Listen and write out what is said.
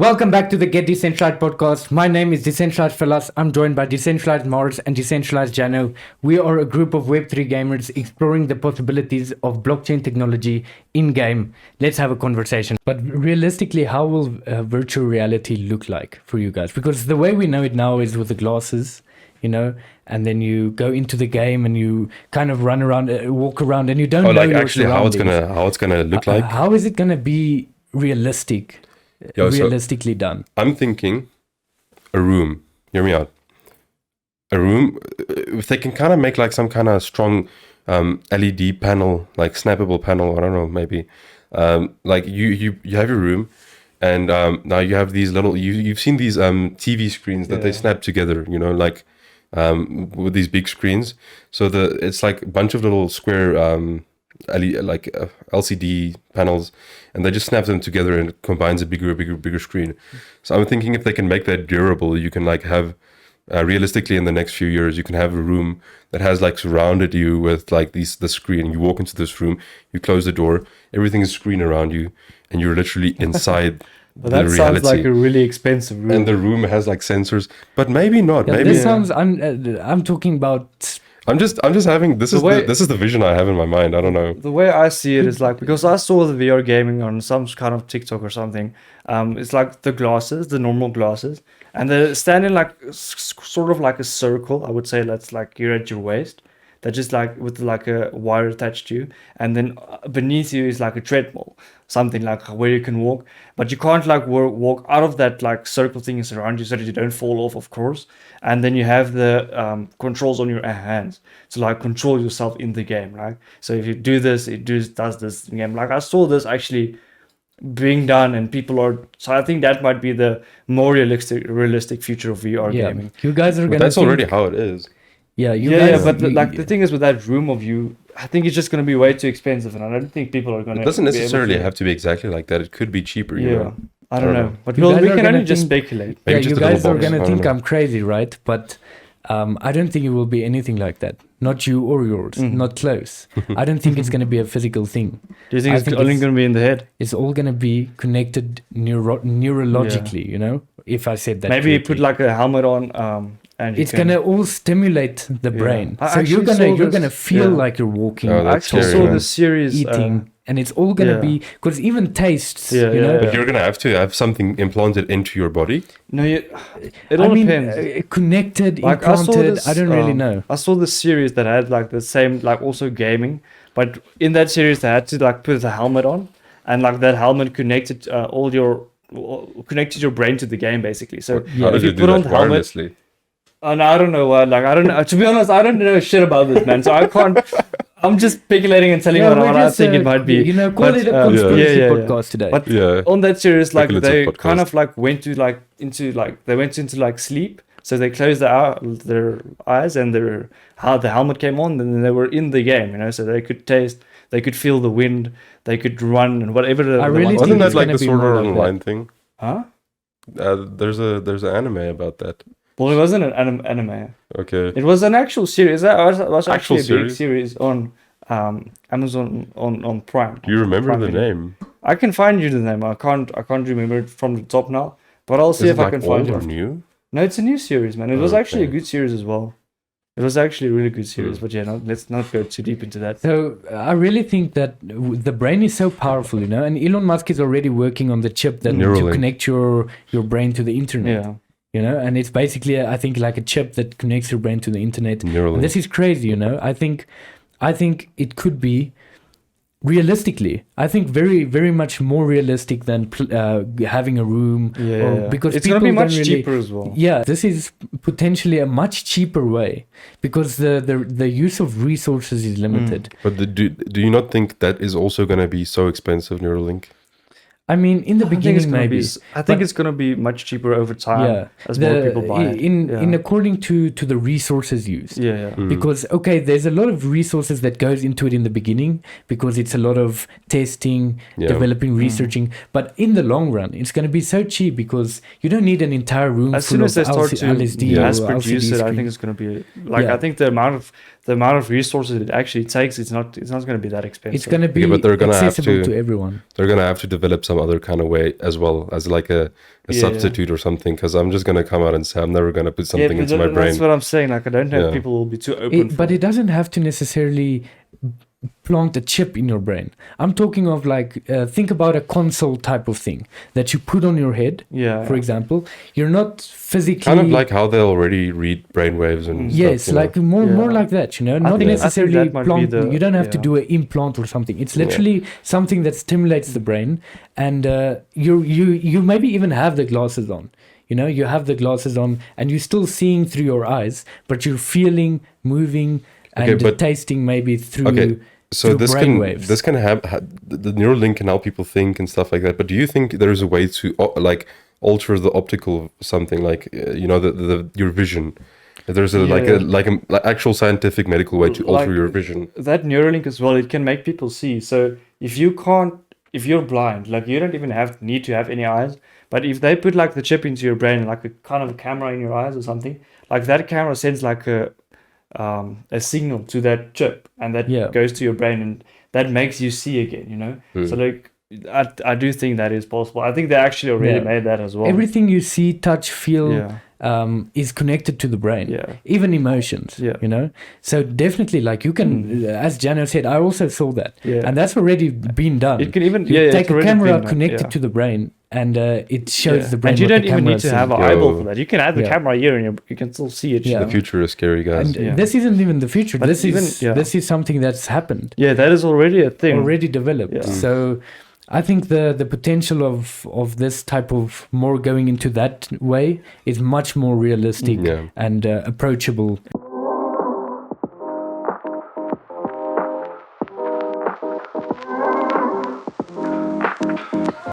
Welcome back to the Get Decentralized Podcast. My name is Decentralized Fellas. I'm joined by Decentralized Mars and Decentralized Jano. We are a group of Web3 gamers exploring the possibilities of blockchain technology in-game. Let's have a conversation. But realistically, how will virtual reality look like for you guys? Because the way we know it now is with the glasses, and then you go into the game and you kind of run around, walk around, and you don't know your actually how it's gonna look like. How is it gonna be realistic? Realistically done. I'm thinking a room. Hear me out. A room. If they can kind of make like some kind of strong LED panel, like snappable panel. I don't know, maybe. Like you have your room, and now you have these little. You've seen these TV screens that they snap together. Like with these big screens. So it's like a bunch of little square LCD panels, and they just snap them together and it combines a bigger screen. So I'm thinking if they can make that durable, you can like have realistically in the next few years, you can have a room that has like surrounded you with like the screen. You walk into this room, you close the door, everything is screen around you, and you're literally inside. But that sounds like a really expensive room. And the room has like sensors, but maybe not. Yeah, maybe this sounds. I'm talking about. I'm just having this is the vision I have in my mind. I don't know. The way I see it is like, because I saw the VR gaming on some kind of TikTok or something. It's like the normal glasses, and they're standing like sort of like a circle. I would say that's like you're at your waist. They're just like with like a wire attached to you, and then beneath you is like a treadmill, something like where you can walk, but you can't like walk out of that like circle thing is around you so that you don't fall off, of course. And then you have the controls on your hands to like control yourself in the game, right? So if you do this, it does this in the game. Like I saw this actually being done, and people are. So I think that might be the more realistic future of VR gaming. You guys are gonna. That's already how it is. Yeah, but the thing is with that room of you, I think it's just going to be way too expensive, and I don't think people are going to. It doesn't necessarily have to be exactly like that. It could be cheaper. I don't know. But we can only just speculate. Yeah, you guys are going to think I'm crazy, right? But I don't think it will be anything like that. Not you or yours. Not close. I don't think it's going to be a physical thing. Do you think it's only going to be in the head? It's all going to be connected neurologically, if I said that maybe correctly. You put like a helmet on, and it's gonna all stimulate the brain. So you're gonna feel like you're walking. I actually saw this series eating, and it's all gonna be because even tastes. But you're gonna have to have something implanted into your body. No, it all depends. Connected, like implanted. I don't really know. I saw this series that had like the same, like also gaming, but in that series they had to like put a helmet on, and like that helmet connected connected your brain to the game basically. So if you put on the helmet. And I don't know what, like, I don't know. To be honest, I don't know shit about this, man. So I can't. I'm just speculating and telling what I think it might be. Call it a conspiracy podcast today. But on that series, like, they kind of like went into sleep. So they closed their eyes, and the helmet came on, and then they were in the game. So they could taste, they could feel the wind, they could run, and whatever. Wasn't that like the Sword Art Online thing? Huh? There's an anime about that. Well, it wasn't an anime. Okay. It was an actual series. It was actually a big series on Amazon on Prime. Do you remember the name? I can find you the name. I can't remember it from the top now, but I'll see if I can find it. Is it new? No, it's a new series, man. It was actually a good series as well. It was actually a really good series, but let's not go too deep into that. So I really think that the brain is so powerful, and Elon Musk is already working on the chip that to connect your brain to the internet. Yeah. And it's basically, I think, like a chip that connects your brain to the internet. And this is crazy, I think it could be realistically. I think very, very much more realistic than having a room. Because it's going to be much cheaper as well. Yeah, this is potentially a much cheaper way because the use of resources is limited. But do you not think that is also going to be so expensive, Neuralink? I mean, in the beginning, maybe. I think it's going to be much cheaper over time as more people buy it. In according to the resources used. Because, there's a lot of resources that goes into it in the beginning because it's a lot of testing, developing, researching. But in the long run, it's going to be so cheap because you don't need an entire room as soon as they start to LSD mass produce it, I think it's going to be... I think the amount of the amount of resources it actually takes, it's not going to be that expensive. It's going to be Yeah, but they're gonna have accessible to- to everyone. They're gonna have to develop some other kind of way as well as like a Yeah. substitute or something. Because I'm just gonna come out and say I'm never gonna put something into my brain. That's what I'm saying. Like, I don't know Yeah. if people will be too open. But it doesn't have to necessarily plant a chip in your brain. I'm talking of like, think about a console type of thing that you put on your head, yeah. for example. You're not physically... Kind of like how they already read brainwaves and Yes, stuff, you know? like more Yeah. like that, you know, not think- I think necessarily that might be plant. the- You don't have to yeah. do an implant or something. It's literally something that stimulates the brain, and you maybe even have the glasses on. You know, you have the glasses on, and you're still seeing through your eyes, but you're feeling, moving, and Okay, but- tasting maybe through. Okay, so through this can brainwaves. this can have the neural link can help people think and stuff like that. But do you think there is a way to like alter the optical something like you know the your vision? There's a like an actual scientific medical way to alter Like- your vision. That Neuralink as well, it can make people see. So if you're blind, like you don't even need to have any eyes. But if they put like the chip into your brain, like a kind of a camera in your eyes or something, like that camera sends like a signal to that chip, and that Yeah. goes to your brain, and that makes you see again. You know, so like I do think that is possible. I think they actually already Yeah. made that as well. Everything you see, touch, feel, Yeah. is connected to the brain. Yeah. Even emotions. Yeah. You know. So definitely, like you can, as Jano said, I also saw that, Yeah. and that's already been done. It can even You it's take a already camera been done, connected yeah. to the brain, and it shows Yeah. the brain. And you what don't the even camera need is to seeing. have an Yo. eyeball for that. You can have the Yeah. camera here, and you can still see it. Yeah. The future is scary, guys. And Yeah. this isn't even the future. But This even- is yeah. this is something that's happened, Yeah, that is already a thing. already developed. Yeah. So I think the potential of this type of more going into that way is much more realistic Yeah. and approachable.